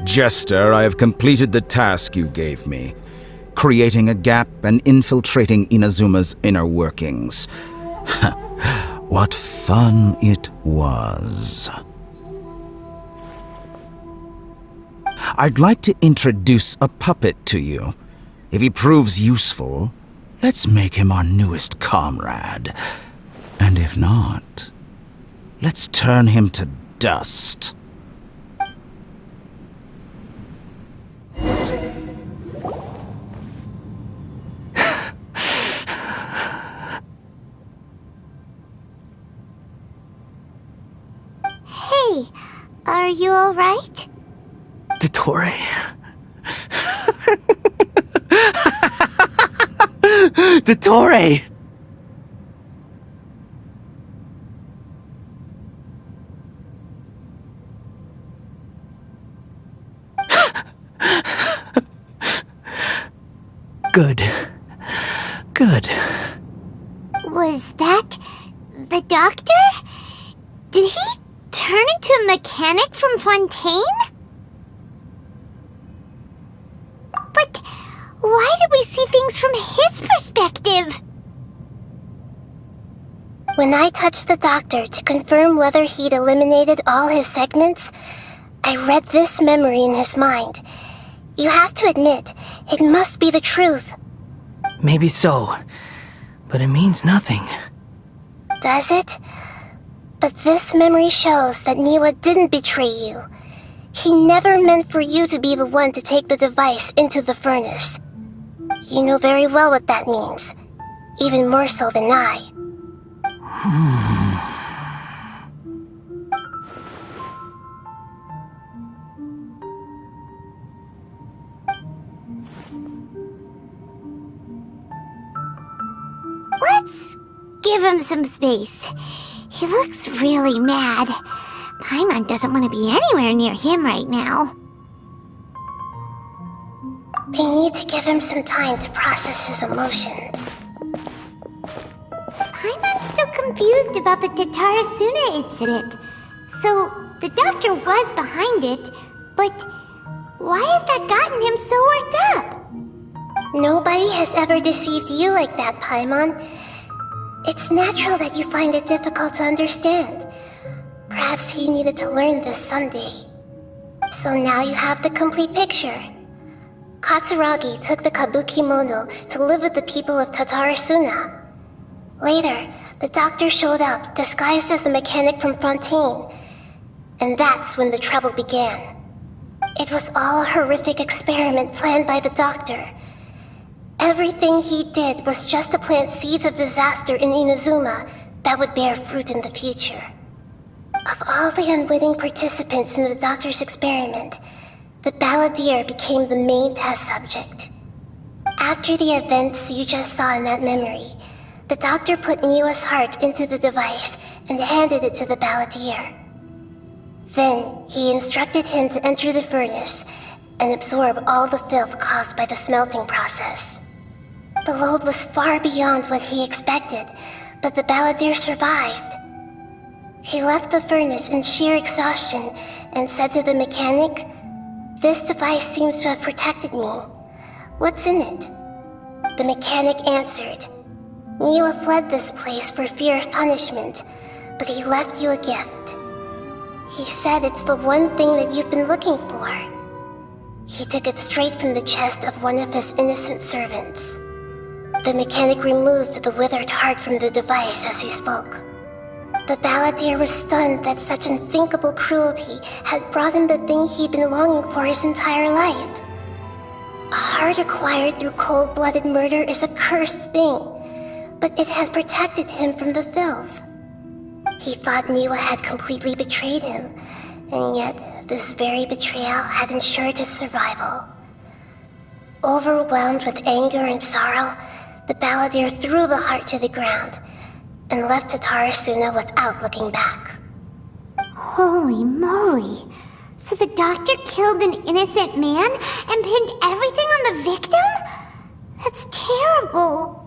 Jester, I have completed the task you gave me, creating a gap and infiltrating Inazuma's inner workings. What fun it was. I'd like to introduce a puppet to you. If he proves useful, let's make him our newest comrade. And if not, let's turn him to dust. Hey, are you alright? Dottore. Dottore! Good. Good. Was that the doctor? Did he turn into a mechanic from Fontaine? But why did we see things from his perspective? When I touched the doctor to confirm whether he'd eliminated all his segments, I read this memory in his mind. You have to admit, it must be the truth. Maybe so, but it means nothing. Does it? But this memory shows that Niwa didn't betray you. He never meant for you to be the one to take the device into the furnace. You know very well what that means. Even more so than I. Let's give him some space. He looks really mad. Pаймon doesn't want to be anywhere near him right now. We need to give him some time to process his emotions. Paimon's still confused about the Tatarasuna incident. So, the doctor was behind it, but why has that gotten him so worked up? Nobody has ever deceived you like that, Pаймon. It's natural that you find it difficult to understand. Perhaps he needed to learn this someday. So now you have the complete picture. Katsuragi took the kabuki mono to live with the people of Tatarasuna. Later, the doctor showed up, disguised as the mechanic from Fontaine. And that's when the trouble began. It was all a horrific experiment planned by the doctor. Everything he did was just to plant seeds of disaster in Inazuma that would bear fruit in the future. Of all the unwitting participants in the doctor's experiment, the balladeer became the main test subject. After the events you just saw in that memory, the doctor put Niwa's heart into the device and handed it to the balladeer. Then he instructed him to enter the furnace and absorb all the filth caused by the smelting process. The load was far beyond what he expected, but the balladeer survived. He left the furnace in sheer exhaustion and said to the mechanic, "This device seems to have protected me. What's in it?" The mechanic answered, "Niwa fled this place for fear of punishment, but he left you a gift. He said it's the one thing that you've been looking for." He took it straight from the chest of one of his innocent servants. The mechanic removed the withered heart from the device as he spoke. The balladeer was stunned that such unthinkable cruelty had brought him the thing he'd been longing for his entire life. A heart acquired through cold-blooded murder is a cursed thing, but it had protected him from the filth. He thought Niwa had completely betrayed him, and yet this very betrayal had ensured his survival. Overwhelmed with anger and sorrow, the balladeer threw the heart to the ground and left Tatarasuna without looking back. Holy moly! So the doctor killed an innocent man and pinned everything on the victim? That's terrible!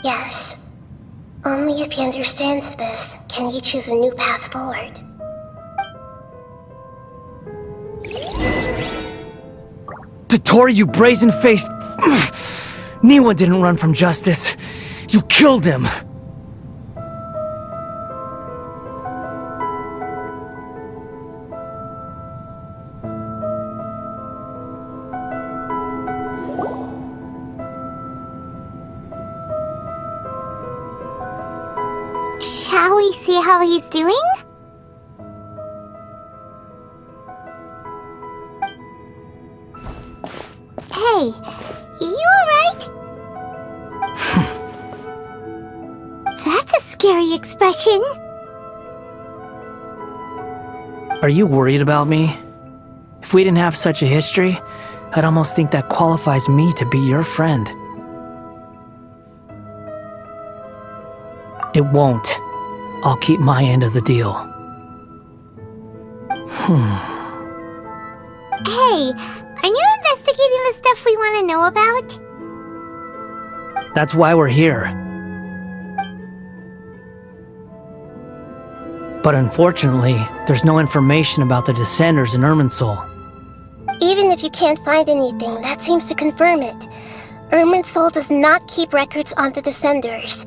Yes. Only if he understands this can he choose a new path forward. Dottore, you brazen-faced... Niwa didn't run from justice. You killed him. Shall we see how he's doing? Hey, you alright? That's a scary expression. Are you worried about me? If we didn't have such a history, I'd almost think that qualifies me to be your friend. It won't. I'll keep my end of the deal. Hey, are you investigating the stuff we want to know about? That's why we're here. But unfortunately, there's no information about the Descenders in Irminsul. Even if you can't find anything, that seems to confirm it. Irminsul does not keep records on the Descenders.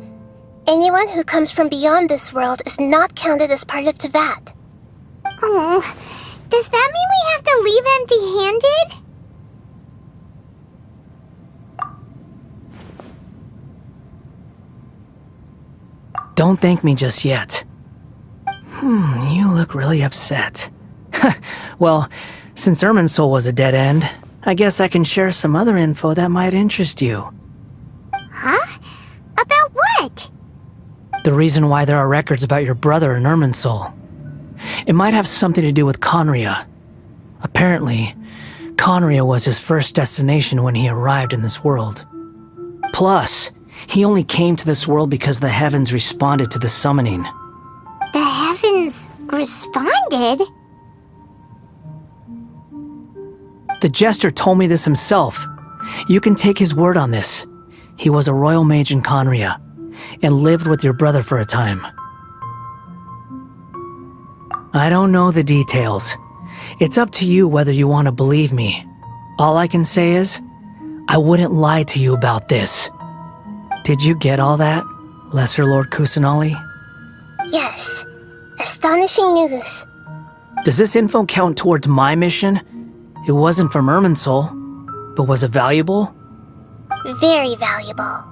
Anyone who comes from beyond this world is not counted as part of Tevat. Oh, does that mean we have to leave empty-handed? Don't thank me just yet. You look really upset. Well, since Irminsul was a dead end, I guess I can share some other info that might interest you. Huh? About what? The reason why there are records about your brother in Irminsul. It might have something to do with Conria. Apparently, Conria was his first destination when he arrived in this world. Plus, he only came to this world because the heavens responded to the summoning. The heavens responded? The jester told me this himself. You can take his word on this. He was a royal mage in Conria, and lived with your brother for a time. I don't know the details. It's up to you whether you want to believe me. All I can say is, I wouldn't lie to you about this. Did you get all that, Lesser Lord Kusanali? Yes. Astonishing news. Does this info count towards my mission? It wasn't from Irminsul, but was it valuable? Very valuable.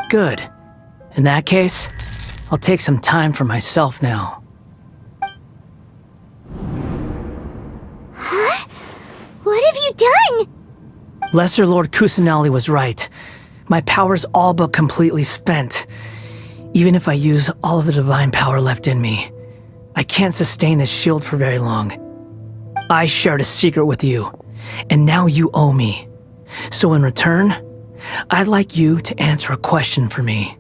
Good. In that case, I'll take some time for myself now. Huh? What have you done? Lesser Lord Kusanali was right. My power's all but completely spent. Even if I use all of the divine power left in me, I can't sustain this shield for very long. I shared a secret with you, and now you owe me. So in return, I'd like you to answer a question for me.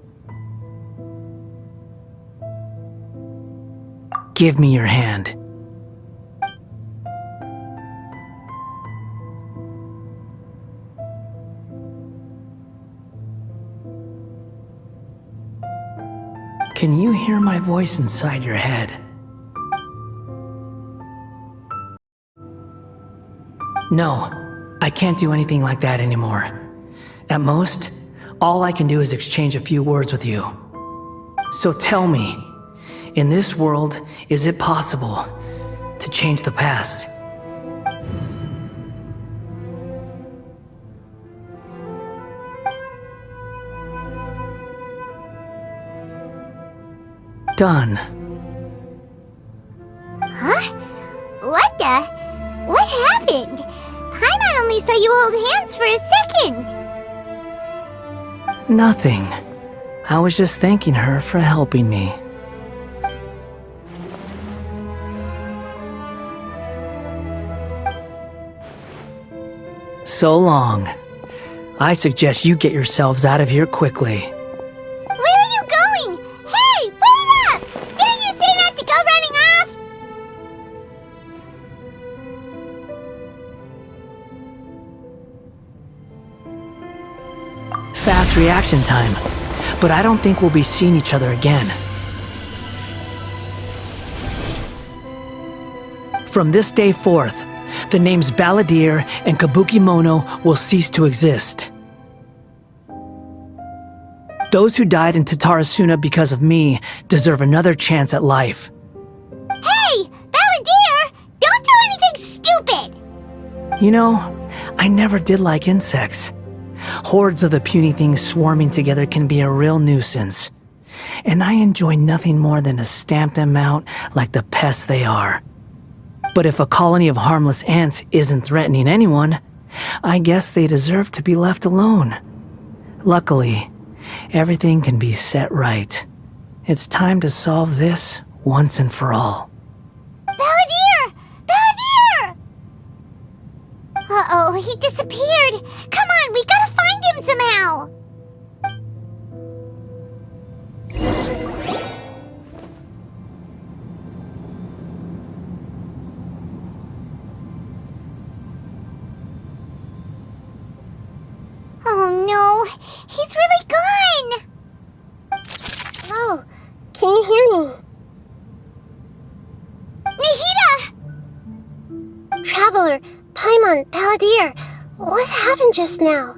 Give me your hand. Can you hear my voice inside your head? No, I can't do anything like that anymore. At most, all I can do is exchange a few words with you. So tell me, in this world, is it possible to change the past? Done. Huh? What the? What happened? Pаймon only saw you hold hands for a second. Nothing. I was just thanking her for helping me. So long. I suggest you get yourselves out of here quickly. Where are you going? Hey, wait up! Didn't you say not to go running off? Fast reaction time. but I don't think we'll be seeing each other again. From this day forth, the names Balladeer and Kabukimono will cease to exist. Those who died in Tatarasuna because of me deserve another chance at life. Hey! Balladeer! Don't do anything stupid! You know, I never did like insects. Hordes of the puny things swarming together can be a real nuisance. And I enjoy nothing more than to stamp them out like the pests they are. But if a colony of harmless ants isn't threatening anyone, I guess they deserve to be left alone. Luckily, everything can be set right. It's time to solve this once and for all. Balladeer! Balladeer! Uh-oh, he disappeared. Come on, we gotta find him somehow. Oh no, he's really gone. Oh, can you hear me? Nahida! Traveler, Paimon, Balladeer, what happened just now?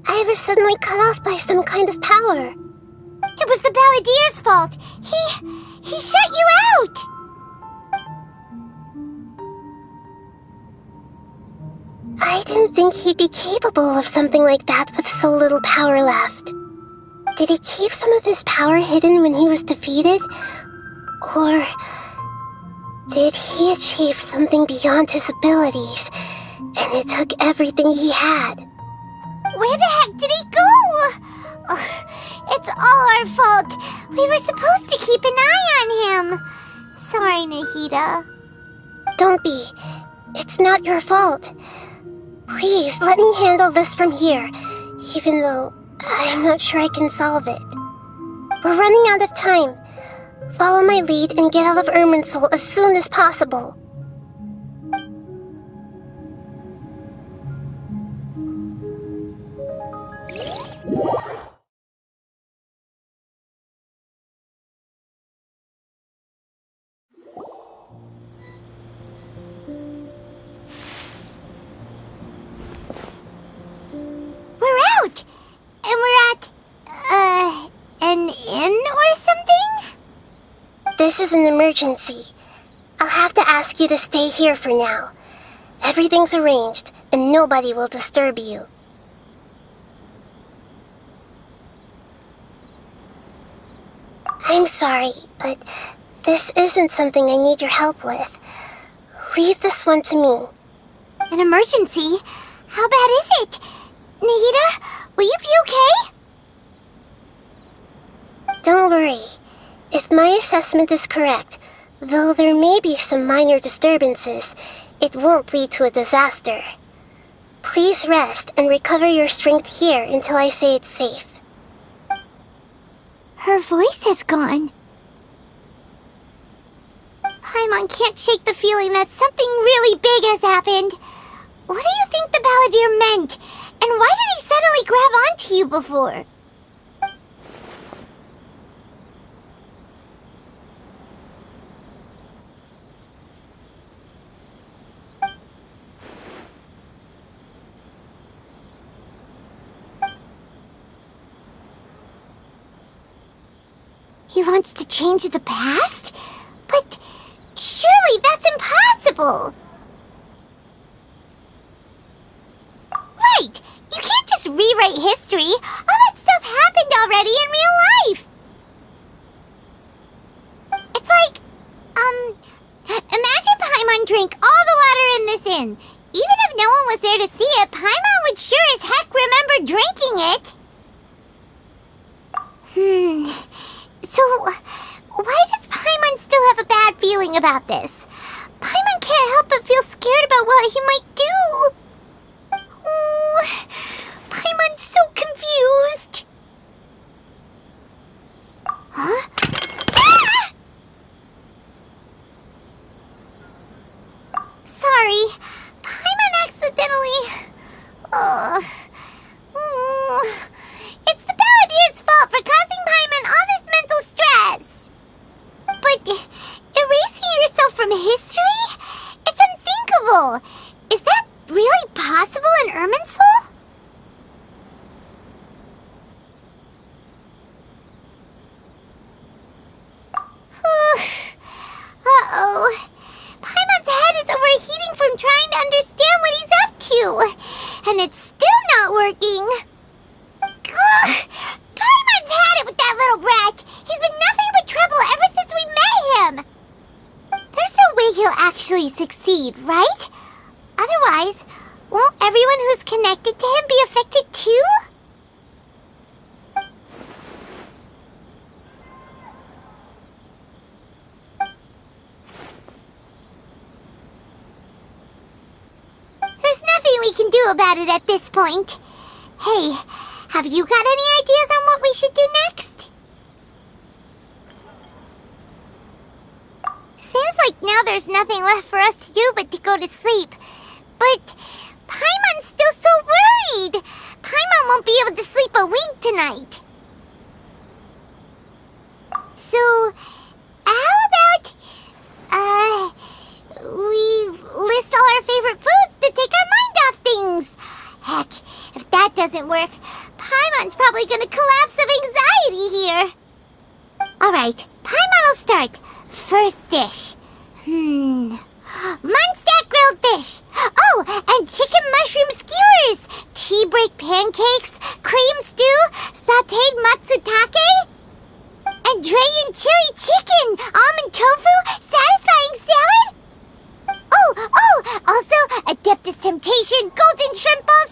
I was suddenly cut off by some kind of power. It was the Balladeer's fault. He shut you out. I didn't think he'd be capable of something like that with so little power left. Did he keep some of his power hidden when he was defeated? Or did he achieve something beyond his abilities, and it took everything he had? Where the heck did he go? Ugh, it's all our fault. We were supposed to keep an eye on him. Sorry, Nahida. Don't be. It's not your fault. Please, let me handle this from here, even though I'm not sure I can solve it. We're running out of time. Follow my lead and get out of Irminsul as soon as possible. We're out! And we're at, an inn or something? This is an emergency. I'll have to ask you to stay here for now. Everything's arranged, and nobody will disturb you. I'm sorry, but this isn't something I need your help with. Leave this one to me. An emergency? How bad is it? Nahida, will you be okay? Don't worry. If my assessment is correct, though there may be some minor disturbances, it won't lead to a disaster. Please rest and recover your strength here until I say it's safe. Her voice has gone. Paimon can't shake the feeling that something really big has happened. What do you think the Balladeer meant? And why did he suddenly grab onto you before? He wants to change the past? But surely that's impossible! Right! You can't just rewrite history! All that stuff happened already in real life! It's like, imagine Paimon drank all the water in this inn. Even if no one was there to see it, Paimon would sure as heck remember drinking it! So, why does Paimon still have a bad feeling about this? Paimon can't help but feel scared about what he might do. Oh, Paimon's so confused. Huh? Ah! Sorry, Paimon accidentally... It's the Balladeer's fault for causing incredible! Is that really possible in Irminsul? Uh-oh. Paimon's head is overheating from trying to understand what he's up to. And it's still not working. Ugh! Paimon's had it with that little brat. He's been nothing but trouble ever since we met him. There's no way he'll actually succeed, right? Otherwise, won't everyone who's connected to him be affected too? There's nothing we can do about it at this point. Hey, have you got any ideas on what we should do next? Seems like now there's nothing left for us to do but to go to sleep. But Paimon's still so worried. Paimon won't be able to sleep a wink tonight. So, how about, we list all our favorite foods to take our mind off things? Heck, if that doesn't work, Paimon's probably gonna collapse of anxiety here. Alright, Paimon will start. First dish. Munstack grilled fish. Oh, and chicken mushroom skewers. Tea break pancakes. Cream stew. Sauteed matsutake. And Dragon chili chicken. Almond tofu. Satisfying salad. Oh, also Adeptus Temptation. Golden shrimp balls